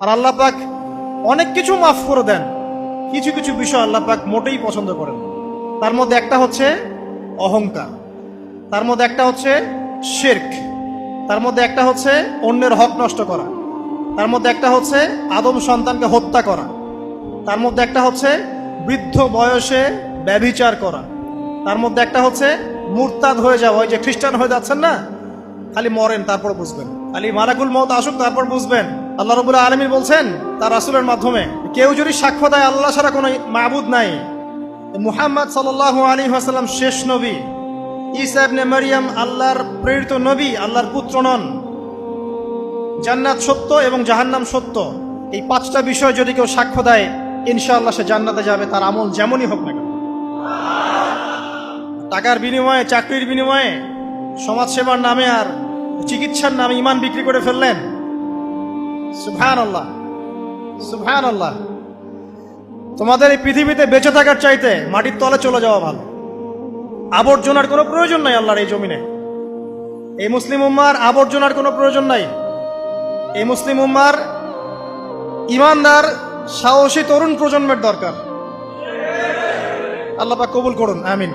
আর আল্লাহ পাক অনেক কিছু মাফ করে দেন, কিছু কিছু বিষয় আল্লাহ পাক মোটেই পছন্দ করেন। তার মধ্যে একটা হচ্ছে অহংকার, তার মধ্যে একটা হচ্ছে শিরক, তার মধ্যে একটা হচ্ছে অন্যের হক নষ্ট করা, তার মধ্যে একটা হচ্ছে আদম সন্তানকে হত্যা করা, তার মধ্যে একটা হচ্ছে বৃদ্ধ বয়সে ব্যভিচার করা, তার মধ্যে একটা হচ্ছে মুরতাদ হয়ে যাওয়া। ওই যে খ্রিস্টান হয়ে যাচ্ছেন না, খালি মরেন তারপর বুঝবেন, খালি মালাকুল মউত আসুক তারপর বুঝবেন। আল্লাহ রাব্বুল আলামিন বলছেন তার রাসূলের মাধ্যমে, কেউ যদি সাক্ষ্য দেয় আল্লাহ ছাড়া কোনো মাবুদ নাই, মুহাম্মদ সাল্লাল্লাহু আলাইহি ওয়াসাল্লাম শেষ নবী, ঈসা ইবনে মারইয়াম আল্লাহর প্রেরিত নবী, আল্লাহর পুত্র নন, জান্নাত সত্য এবং জাহান্নাম সত্য, এই পাঁচটা বিষয় যদি কেউ সাক্ষ্য দেয় ইনশাআল্লাহ সে জান্নাতে যাবে, তার আমল যেমনই হোক না কেন। টাকার বিনিময়ে, চাকরির বিনিময়ে, সমাজসেবার নামে আর চিকিৎসার নামে ইমান বিক্রি করে ফেললেন, সুবহানাল্লাহ সুবহানাল্লাহ। তোমাদের এই পৃথিবীতে বেঁচে থাকার চাইতে মাটির তলে চলে যাওয়া ভালো। আবর্জনার কোনো প্রয়োজন নাই আল্লাহর এই জমিনে। এই মুসলিম উম্মার আবর্জনার কোনো প্রয়োজন নাই। এই মুসলিম উম্মার ইমানদার সাহসী তরুণ প্রজন্মের দরকার। আল্লাহ পাক কবুল করুন, আমিন।